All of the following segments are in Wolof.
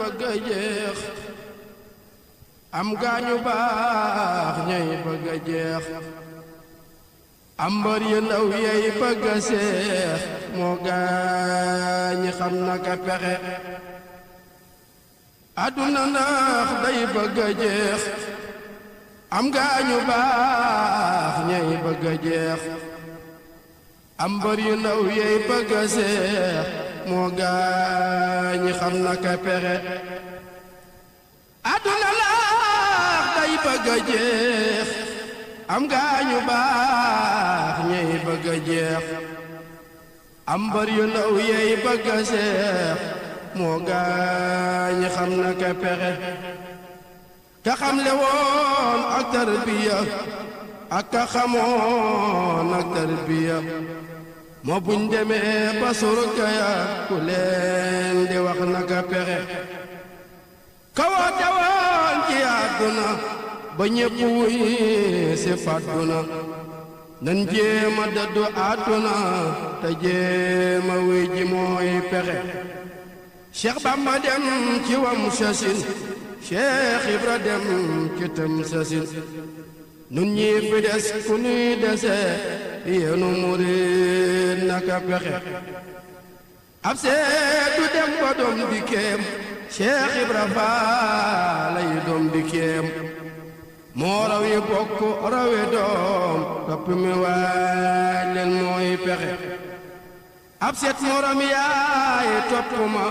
bëgg a jeex am gaañu baax ñay bëgg a jeex am mbër yu ndaw yey bëgg a seex moo gaañi xam naka pexe àdduna ndax day bëgg a jeex am gaañu baax ñay bëgg a jeex am mbër yu ndaw yey bëgg a seex moo gaañi xam naka pexe àdduna ndax day bëgg a jeex am gaañu baax ñey bëgg a jeex am mbër yu ndaw yey bëgg a seex moo gaañi xam naka pexe ka xamle woon ak tarbiya ak ka xamoon ak tarbiya moo buñ demee ba surga ya ku leen di wax naka pexe ka woote woon ci àdduna ba ñépp wuy si fàdduna nan jéema dëddu àdduna te jéema wuy ji mooy pexe Cheikh Bamba dem ci wam sasin Cheikh Ibra dem ci tam sasin nun ñii fi des ku nuy dese yéenu murid naka pexe ab seetu dem ba doom di kéem Cheikh Ibra Faalay doom di kéem moo raw yi bokk rawe doom topp mi waaj leen mooy pexe ab seet morom yaay topp ma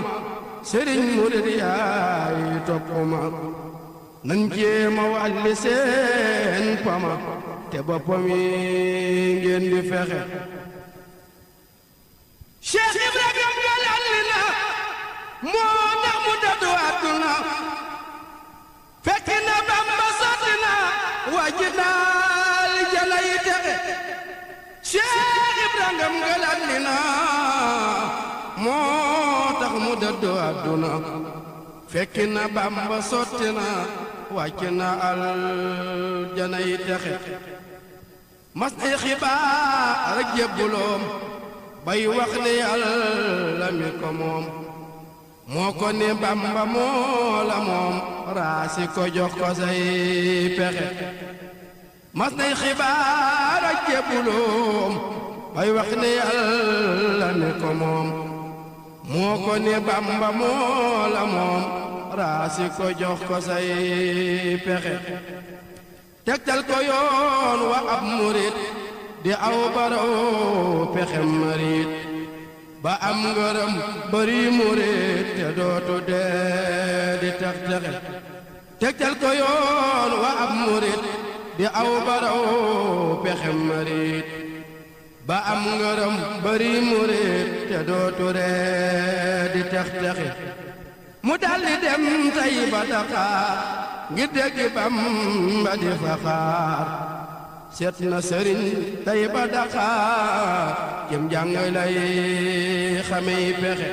sëriñ murid yaay topp ma nan jéema wàlli seen pama te boppam yi ngeen di fexe Cheikh Ibrahima galalli na moo tax mu dëddu àdduna fekki na Bamba sotti na wàjji daal jana yi texe Cheikh Ibrahima galalli na moo tax mu dëddu àdduna fekki na Bamba sotti na wàcc na aljana yi texe mas nay xibaar ak jébbuloom bay wax ne Yàlla mi ko moom moo ko ne Bamba moo la moom raasi ko jox ko say pexe mas nay xibaar ak jébbuloom bay wax ne Yàlla mi ko moom moo ko ne Bamba moo la moom raasi ko jox ko say pexe tegtal ko yoon wa ab murit di aw baraw pexem marit ba am ngërëm bari murit te dootu dee di tex texe tegtal ko yoon wa ab murit di aw baraw pexem marit ba am ngërëm bari murit te dootu dee di tex texe mu daldi dem tay ba Dakar ngir dégg Bamba di fa xaar seet na sëriñ tay ba Dakar jëm jàng lay xamey pexe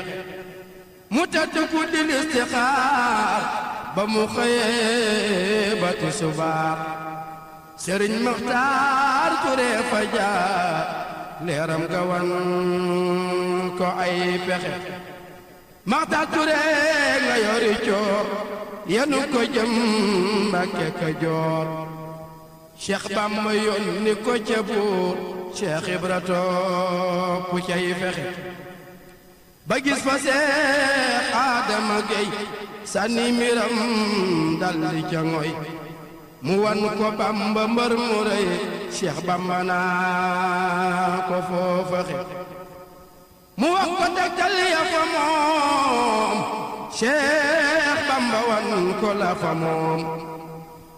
mu tëdd ku di listixaar ba mu xëyee ba tisbaar sëriñ Maxtaar Ture fa jaar leeram ga wan ko ay pexe Maxtaar Ture nga yori coor yenu ko jëm Mbàkke Kajoor Cheikh Bamba yónni ko ca buur Cheikh Ibra topp cay fexe ba gis fa Seex Adama Gey sànni miram daldi ca ngoy mu wan ko Bamba mbër mu rëy Cheikh Bamba naa ko foofaxe mu wax ko tegtal ya fa moom Cheikh Bamba wan ko la fa moom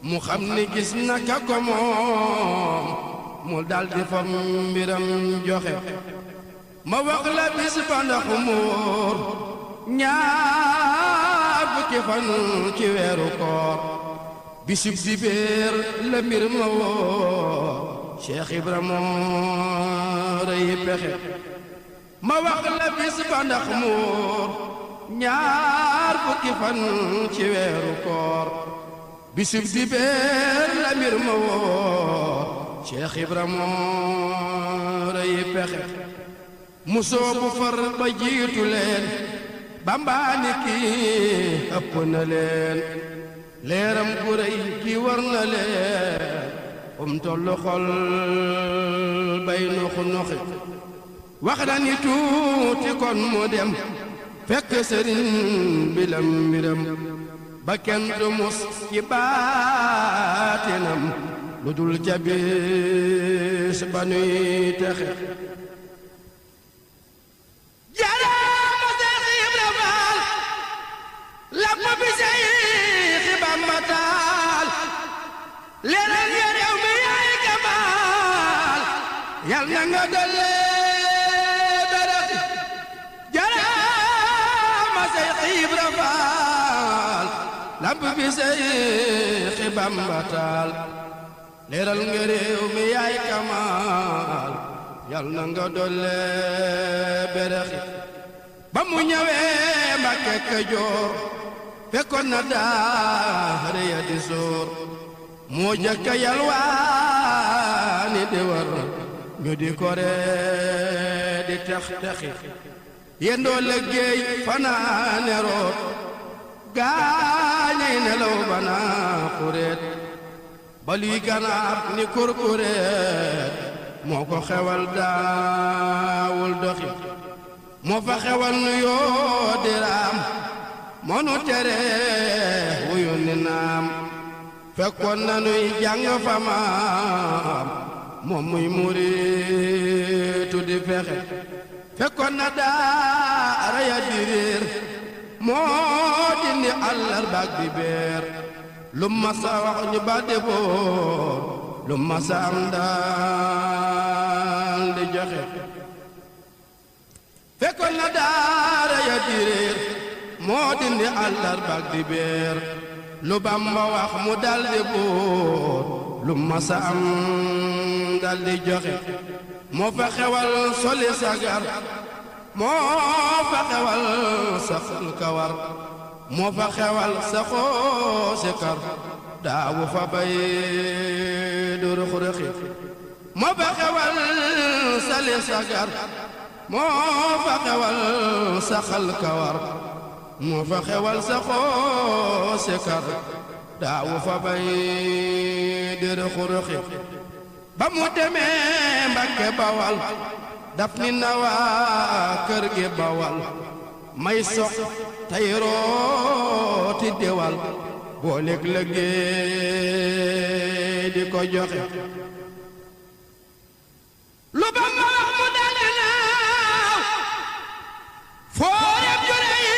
mu xam ni gis na ka ko moom mu daldi fa mbiram joxe ma wax la bis ba ndax mu wóor ñaar fukki fan ci weeru koor bisub dibéer la mbir ma wóor Cheikh Ibra moo rëy pexe ma wax la bis ba ndax mu wóor ñaar fukki fan ci weeru koor bisub dibéer la mbir ma wóor Cheikh Ibra moo rëy pexe mu soobu far ba jiitu leen bambaani kii ëpp na leen leeram gu rëy kii war na leen tollu xol bay noxu noxi wax na ni tuuti kon mu dem fekk sëriñ bi lam mbiram ba kenn du mus ci baatinam lu dul ca bis ba nuy texe jaraama Seex Ibra Faal lamp bi Seex Bamba taal leeral ya réew mi yaay kamaal yal na nga dolle barax jaraama Seex Ibra Faal lamp bi Seex Bamba taal leeral nga réew mi yaay kamaal yal na nga dolle barax ba mu ñëwee Mbàkke Kajoor fekkoon na daara ya di soor moo jëkka yalwaani di war ñu di kore di tex texi yendoo liggéey fanaane root gaañay nelaw bana xureet ba luy ganaab ni kurkureet moo ko xewal daawul doxi moo fa xewal nu yoo diraam moo nu tere wuyu ni naam fekkoon na nuy jàng fa maam moom muy muriitu di fexe fekkoon na daara ya di réer moo dindi àllarbaak di beer lu masa wax ñu ba deboor lu masa am daal di joxe fekkoon na daara ya di réer moo dindi àllarbaak di beer lu Bamba wax mu daldi buur lu masa am daldi joxe moo fa xewal soli sagar moo fa xewal saxal kawar moo fa xewal saxoo sikar daawu fa bay du rux-ruxi moo fa xewal soli sagar moo fa xewal saxal kawar moo fa xewal saxoo sikar daawu fa bay di rux-ruxi ba mu demee Mbàkke Bawal daf ni na waa kër gi Bawal may sox tey rooti diwal boo léeg liggéey di ko joxe lu ba ma wax mu daldi naaw foo yeb jure yi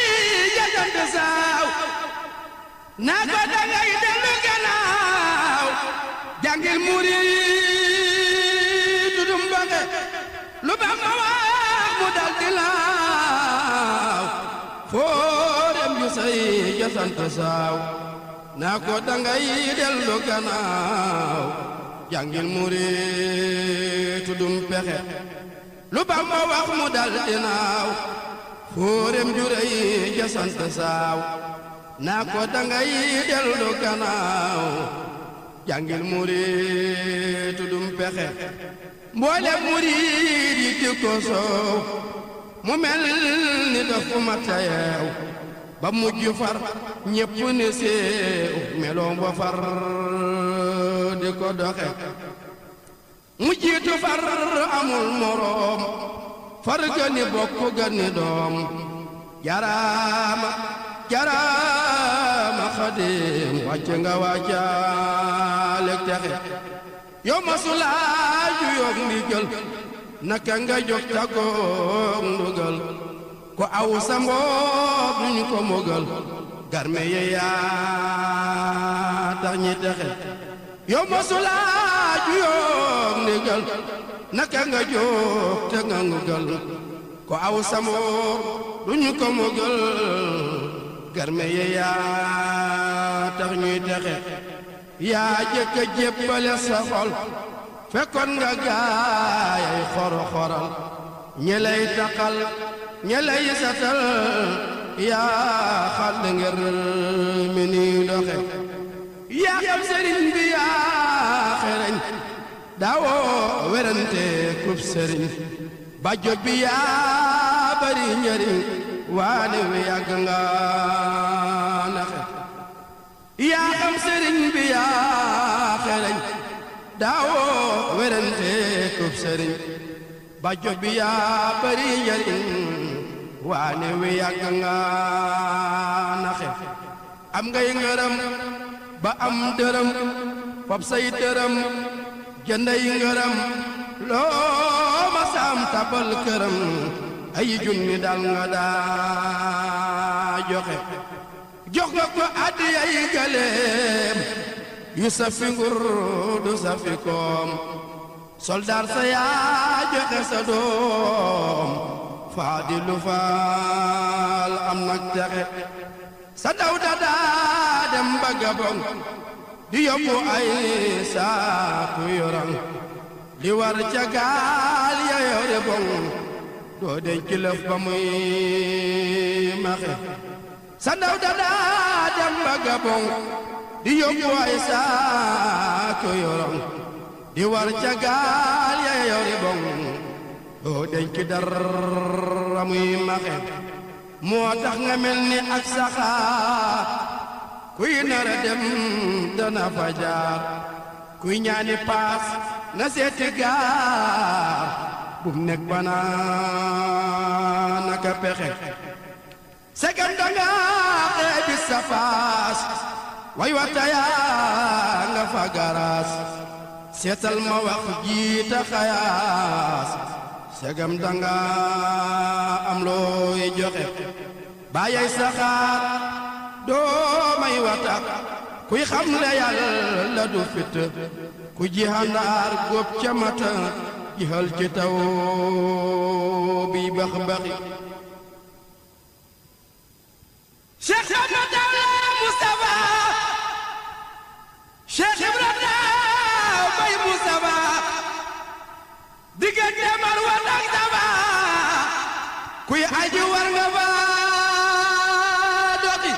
jajant saaw naa ko dangay dellu gannaaw jàngil murid dum bange lu ba ma wax mu daldi laaw foo dem ju say jajant saaw naa ko dangay dellu gannaaw jàngil murid dum pexe lu ba ma wax mu daldi naaw fóorem juréy ja sant saaw naa ko dangay dellu gannaaw jàngil murid dum pexe mboole murid yi di ko soow mu mel ni dafa ma tayeew ba mujj far ñépp ni séew meloom ba far di ko doxe mu jiitu far amul moroom far gani bokk gani doom jaraama jaraama Xaadim wàcc nga wàccaale texe yow ma sulaaju yoog ndigal naka nga jóg tagoog ndugal ko aw sa mboob duñu ko mogal garme ye yaa tax ñi texe yow ma sulaaju yoog ndigal naka nga jóg te nga ngugal ko aw sa mboob duñu ko mogal garme ye yaa tax ñuy texe yaa jëkk a jébbale sa xol fekkoon nga gaayay xoro-xoral ñi lay taxal ñi lay satal yaa xal ngir mi ni doxe yaa xam sëriñ bi yaa xereñ daawoo werante kub sëriñ bàjjo bi yaa bari njariñ waane wi yàgg nga naxe yaa xam sëriñ bi yaa xereñ daawoo werante kub sëriñ bàjjo bi yaa bari njariñ waane wi yàgg nga naxe am ngay ngërëm ba am dërëm fab say dërëm jënday ngërëm loo ma saam tabal këram ay junni dal nga daa joxe jox nga ko addiyay galeem yu safi ngur du safi koom soldaar sa yaa joxe sa doom Faadilu Faal am nag texe sa daw dadaa dem ba Gabon di yóbbu ay saatu yorang di war ca gaal ya yore boŋ doo denc lëf ba muy maxe sa daw dadaa dem ba Gabon di yóbbu ay saatu yorang di war ca gaal ya yore boŋ doo denc dara muy maxe moo tax nga mel ni ak saxaar kuy nara dem dana fa jaar kuy ñaani paas na seeti gaar bum nekk banaa naka pexe segam danga xeebi sa paas way watayaa nga fa garaas seetal ma wax jiita xayaas segam danga am looy joxe bàyyay saxaar doo may wata kuy xam le Yàlla du fit ku jihandaar góob ca mata jihal ci taw bi bax baxi Cheikh Samba Tawla Mustafa Cheikh Ibrahima Bay Mustafa diggante Marwa ak Safa kuy aji war nga fa doxi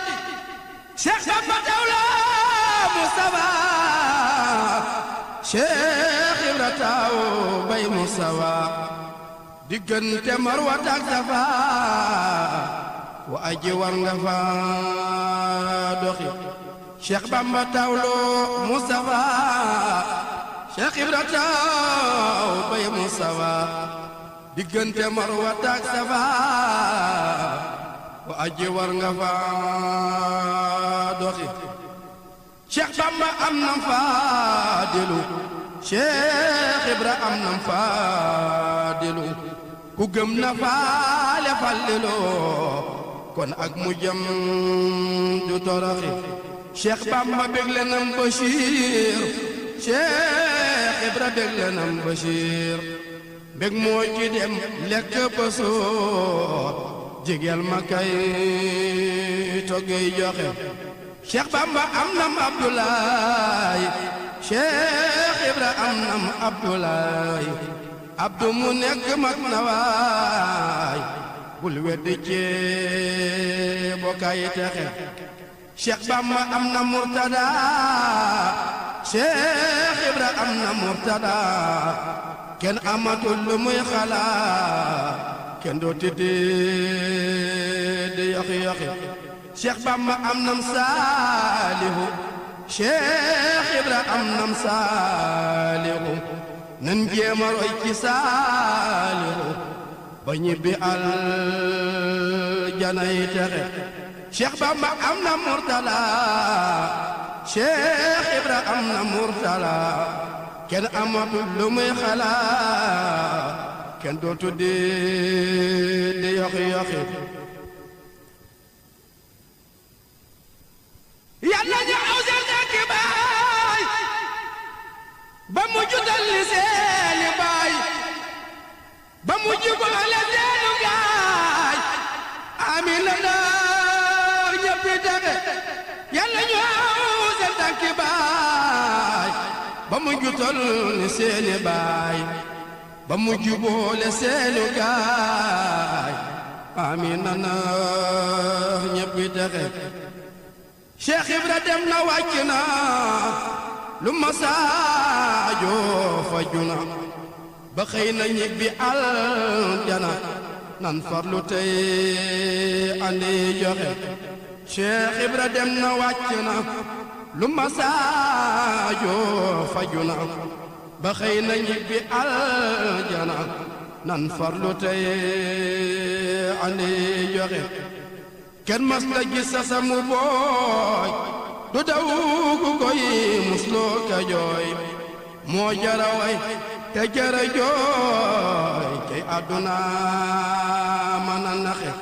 Cheikh Samba Tawla Mustafa Cheikh Ibrahima Bay Mustafa diggante Marwa ak Safa ku aji war nga fa doxi Cheikh Bamba Tawlo Mustafa Cheikh Ibrahima Bay Mustafa diggante Marwa ak Safa ku aji war nga fa doxi Cheikh Bamba am nam faadilu Cheikh Ibra am nam faadilu ku gëm na faale fallilu kon ak mu jëm du toroxi Cheikh Bamba bégle nam Bachir Cheikh Ibra bégle nam Bachir mbég moo ci dem lekk ba suur jigéel ma kay toggey joxe Cheikh Bamba am nam Abdoulaye Cheikh Ibra am nam Abdoulaye Abdou mu nekk mat na waay bul weddi cee bokkaay texe Cheikh Bamba am na Murtada Cheikh Ibra am na Murtada kenn amatul lu muy xalaat kenn doo tiddi di yoxi yoxi Cheikh Bamba am nam Saalihu Cheikh Ibra am nam Saalihu nan jéema roy ci Saalihu ba ñibbi aljanay texe Cheikh Bamba am na Murtala Cheikh Ibra am na Murtala kenn amatul lu muy xalaat kenn dootu di yoxi yoxi Yàlla ñu aw seen tànki baay ba mujj dalli seeni baay ba mujj boole seenu gaay amiin la ndaw ñëppi texe Yàlla ñu aw seen tànki baay ba mujj dalli seeni baay ba mujj boole seenu gaay amiin la ndaw ñëppi texe Cheikh Ibra dem na wàcc na lu ma saajoo faju na ba xëy na ñibbi aljana nan farlu tey andi joxe Cheikh Ibra dem na wàcc na lu masaajo faju na ba xëy na ñibbi aljana nan farlu tey andi joxe kenn mas la gis sa samu booy du daw ku koy musloo ka jooy moo jara way te jara jooy cey àdduna mën a naxe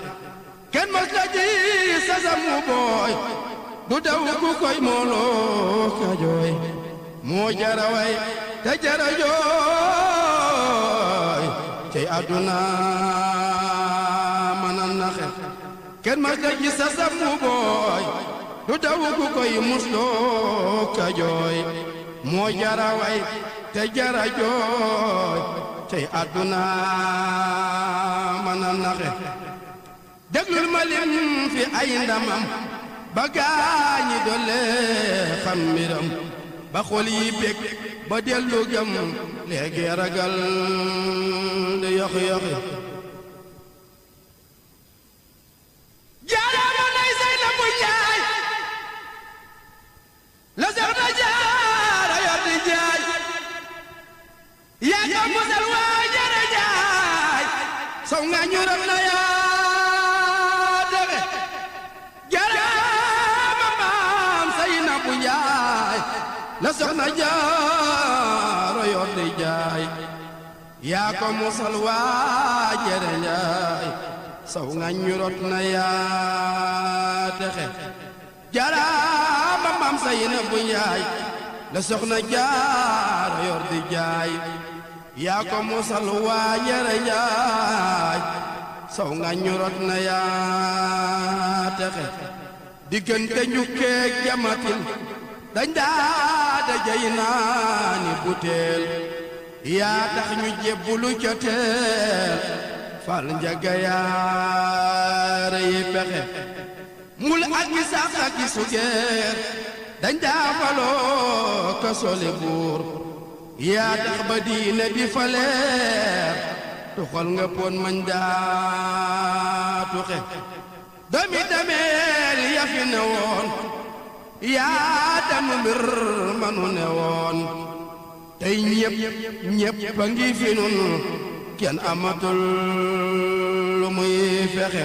kenn mas la gis sa samu booy du daw ku koy mooloo ka jooy moo jara way te jara jooy cey àdduna mën a naxe kenn mas la gis sa samu booy du daw ku koy musloo ka jooy moo jara way te jara jooy cey àdduna mën a naxe déglul ma lim fi ay ndamam ba gaañi dolle xam mbiram ba xol yi bég ba dellu gëm léegi ragal di yoxi yoxi jaaraama nay say na bu jaay la sax na jaara yor di jaay yaa ka musal waa jara jaay saw nga ñuram na yaa dexe jaaraama maam say na bu jaay la sax na jaara yor di jaay yaa ko musal waa jara jaay saw nga ñurot na yaa texe jaraama maam say na bu njaay la soxna jaara yor di jaay yaa ko musal waa jara jaay saw nga ñurot na yaa texe diggante njukkeeg jamatil dañ daa dajay naani buteel yaa tax ñu jébbulu ca teel fal njaga yaare yi pexe mul ak gi sax ak gi sugeer dañ daa faloo ka sole buur yaa tax ba diine di faleer tuxal nga pon mañ daa tuxe doomi dameel ya fi ne woon yaa dam mbir manu ne woon tey ñépp a ngi fi nun kenn amatul lu muy fexe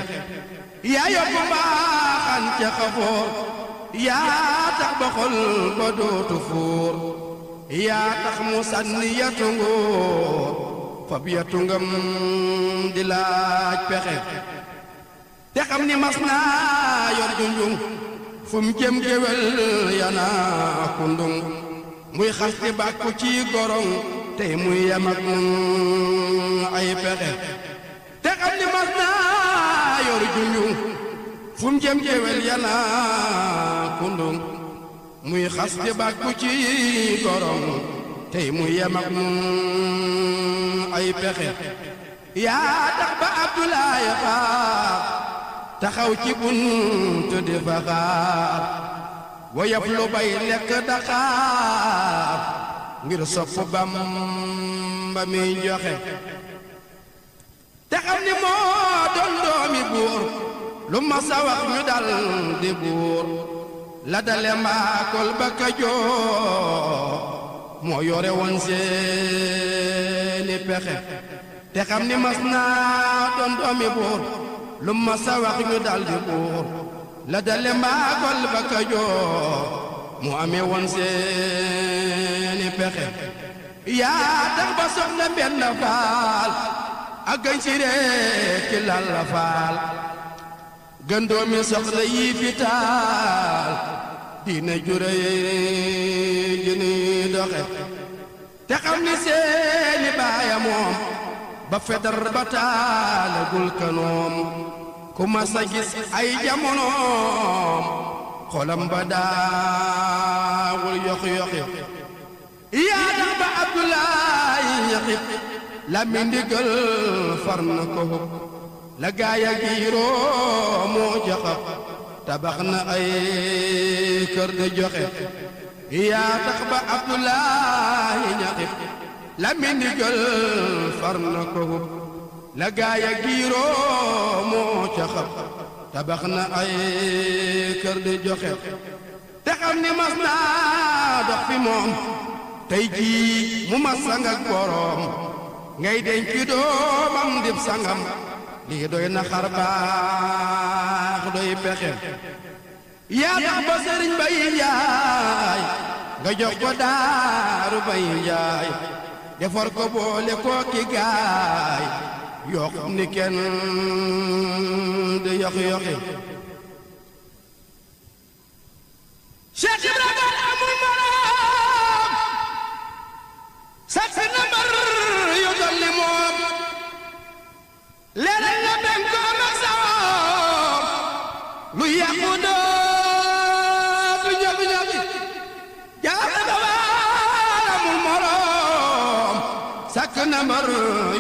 yaa yóbbu mbaaxan ca xafoor yaa tax ba xol ba dootu fuur yaa tax mu sànni yatu nguur fab yatu ngam di laaj pexe te xam ni mas naa yor junjung fu mu jëm géwél yana kundung muy xas di bàkku ci gorong tey muy yam ak ay pexe te xam ni mas naa yor junjung fu mu jëm géwél yana kundung muy xas di bàkku ci gorong tey muy yam ak ay pexe yaa tax ba Abdoulaye Xaar taxaw ci buntu di fa xaar woyab lu bay lekk Dakar ngir sopp Bamba mi joxe te xam ni moo doon doomi buur lu ma sa wax ñu dal di buur la dale mbaakol ba Kajoor moo yore woon seeni pexe te xam ni mas naa doon doomi buur lu ma sa wax ñu dal di buur la dale mbaakol ba Kajoor mu amee woon seeni pexe yaa tax ba soxna benn faal ak gañ si rek ci lal la faal gën doomi soxna yi fi taal diina jure ji ni doxe te xam ni seeni baaya moom ba fedar ba taalagul kanoom ku mas a gis ay jamonoom xolam ba daawul yoxi-yoxi yaa tax ba Abdoulaye ñaxit la mi ndigal far na ko la gaaya giiroo moo jaxab tabax na ay kër de joxe yaa tax ba Abdoulaye ñaxit la mi ndigal far na ko la gaaya giiroo moo ca xam tabax na ay kër di joxe te xam ni mas naa dox fi moom tey jii mu mas sang ak boroom ngay denc doomam dib sangam lii doy na xar baax doy pexe yaa tax ba sëriñ Bay Njaay nga jox ko daaru Bay Njaay defar ko boole koo ki gaay yoo xam ni kenn du yoxi Cheikh Ibrahima amul morom sax na mbar yu dol ni moom leeral na benkoom ak sawoom lu yàqu dootu ñobi jaara dawal amul morom sax na mbar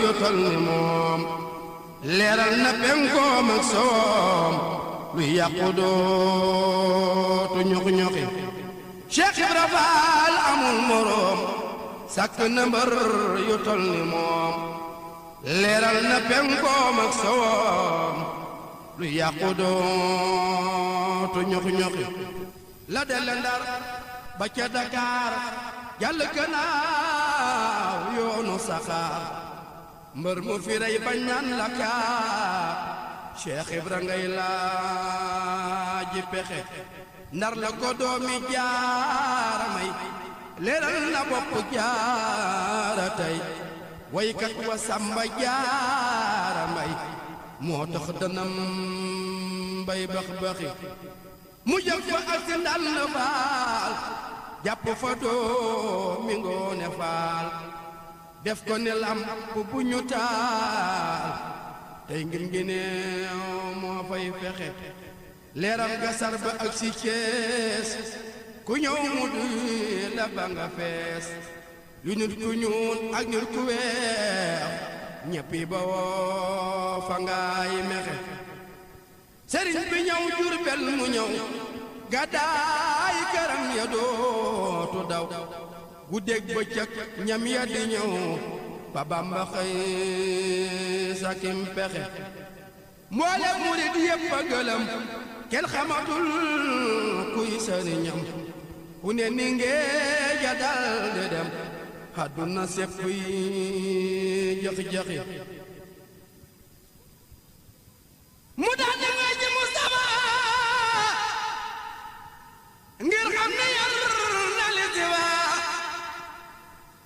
yu dol ni moom leeral na benkoom ak sawoom lu yàqu dootu ñoxi Cheikh Ibra Faal amul morom sàkk na mbër yu tol ni moom leeral na penkoom ak sowoom lu yàqu dootu ñoxi la delle Ndar ba ca Dakar jàll Gannaaw yoonu saxaar mbër mu fi rey bañ naan la kaar Cheikh Ibra ngay laaji pexe Ndar la ko doomi Jaara may leeral na bopp Jaara tey waykat wa Samba Jaara Mbay moo tax danam bay bax-baxi mu jëf fa ak si ndal na faal jàpp fa doomi Ngoone Faal def ko ne lamp bu ñu taal tey ngir ngineew moo fay fexe leeral ga Sarba ak si Cees ku ñëw mu duy la ba nga fees yu nit ku ñuul ak nit ku weex ñeppi ba woo fa ngaay mexe sëriñ bi ñëw Jurbel mu ñëw gàddaay këram ya dootu daw guddeeg bëccëg ñam ya di ñëw fa Bamba xëy sakim pexe mboole murid yépp a gëlëm kenn xamatul kuy sëriñam ku ne ni ngee ja dal di dem àdduna sépp yi jaxi-jaxi mu daal di ngay ji Mustafa ngir xam ne yar na li si waa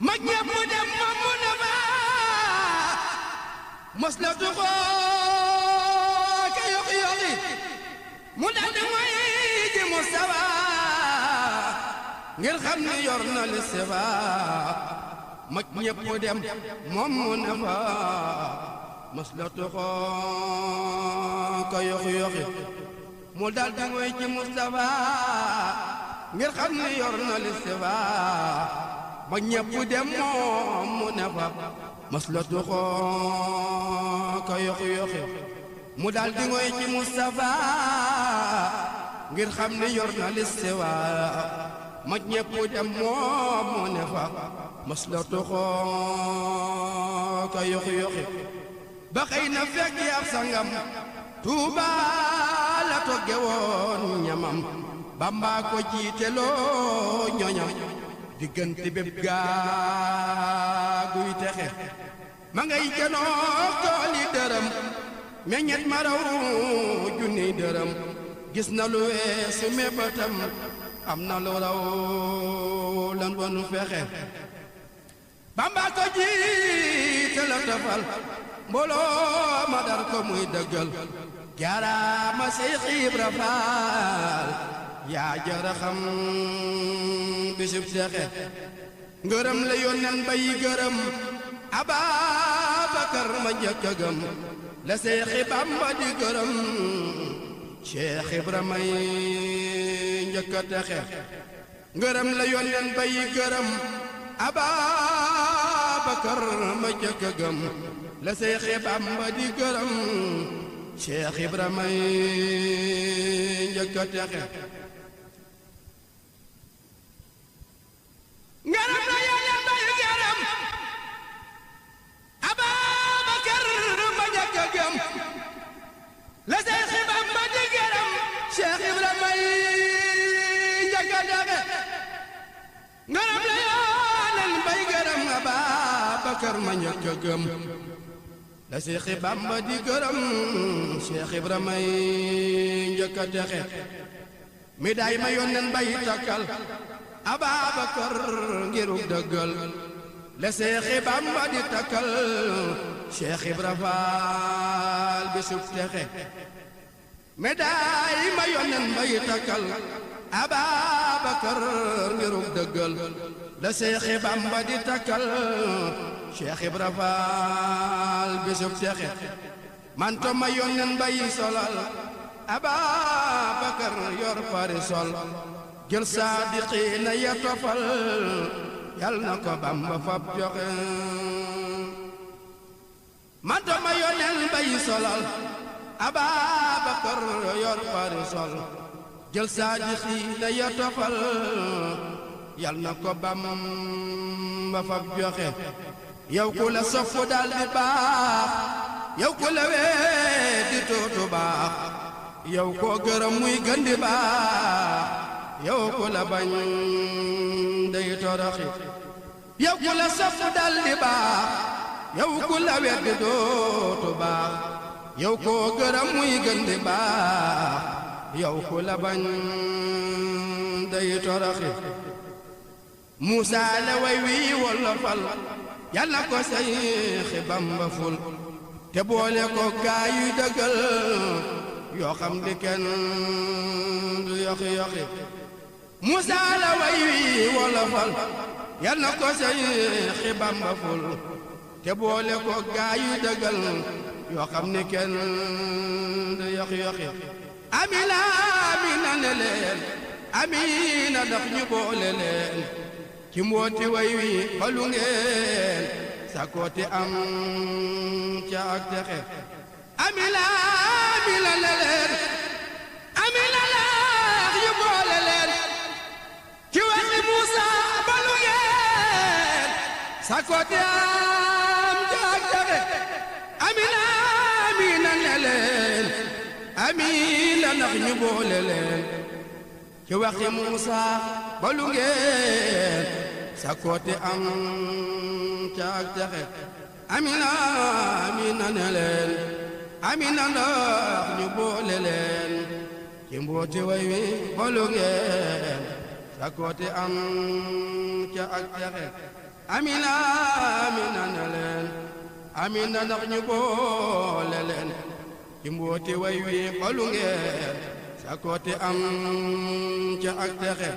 mag ñépp mu dem moom mu ne fa mos la tuxoo ka yoxi mu daal di ngay ji Mustafa ngir xam ne yor na li si waa mag ñépp mu dem moom mu ne fa mos la tuxoo ka yoxi mu daal di ngay ji Mustafa ngir xam ne yor na li si waa ba ñépp dem moom mu ne fa mas la tuxoo ka yoxi mu daal di ngoy ci Mustafa ngir xam ne yor na listiwa ma ñépp dem moom mu ne fa mas la tuxoo ka yoxi ba xëy na fekk ab sangam Tuuba la togge woon ñamam Bamba ko jiiteloo ñoñam diggante bépp gaaguy texe ma ngay janook tooli dërëm meññet ma raw junniy dërëm gis na lu weesu mébatam am na lu raw lan wanu fexe Bamba ko jiite la tafal mbooloo ma dar ko muy dëggal jaaraama Seex Ibra Faal yaa jara xam bisub texe ngërëm la yónneen bay gërëm Ababakar ma njëkk a gëm la Seexi Bamba di gërëm Cheikh Ibra may njëkk a texe ngërëm la yónneen bay gërëm Ababakar ma njëkk a gëm la Seexi Bamba di gërëm Cheikh Ibra may njëkk a texe ngërëm la yónneen bay gërëm Ababakar ma ngaram la yoonen bay gërëm Ababakar ma ñëkk a gëm la Seexi Bamba di gërëm Cheikh Ibrahima njëkk a texe mi daay ma yónneen bay takkal Ababakar ngiruk dëggal la Seexi Bamba di takkal Cheikh Ibra Faal bisub texe mi daay ma yónneen bay takkal Ababakar ngiruk dëggal la Seexi Bamba di takkal Cheikh Ibra Faal bisub texe manto ma yónneen bay solal Ababakar yor parisol jël saadiqiina ya tofal yal na ko Bamba fab joxe manto ma yónneen bay solal Ababakar yor parisol jël saadiqiina ya tofal yal na ko Bamba fab joxe yow ku la soppu dal di baax yow ku la weddi tuutu baax yow koo gërëm muy gën di baax yow ku la bañ day toroxi yow ku la soppu dal di baax yow ku la weddi dootu baax yow koo gërëm muy gën di baax yow ku la bañ day toroxi Muusaa la way wi walla fal yàlla ko Seexi Bamba ful te boole ko gaa yu dëggal yoo xam di kenn du yoxi Muusaa la way wi walla fal yàlla ko Seexi Bamba ful te boole ko gaa yu dëggal yoo xam ni kenn du yoxi amina amina ne leen amina ndax ñu boole leen ci mbooti way wi xolu ngeen sa kooti am ca ak texe amina amina ne leen amina laax ñu boole leen ci waxi Muusaa balu ngeen sa kooti am ca ak texe amina amina ne leen amina ndax ñu boole leen ci waxi Muusaa balu ngeen sa kooti am ca ak texe amina amina ne leen amina ndax ñu boole leen ci mbooti way wi balu ngeen sa kooti am ca ak texe amina amina ne leen amina ndax ñu boole leen ci mbooti way wi balu ngeen sa kooti am ca ak texe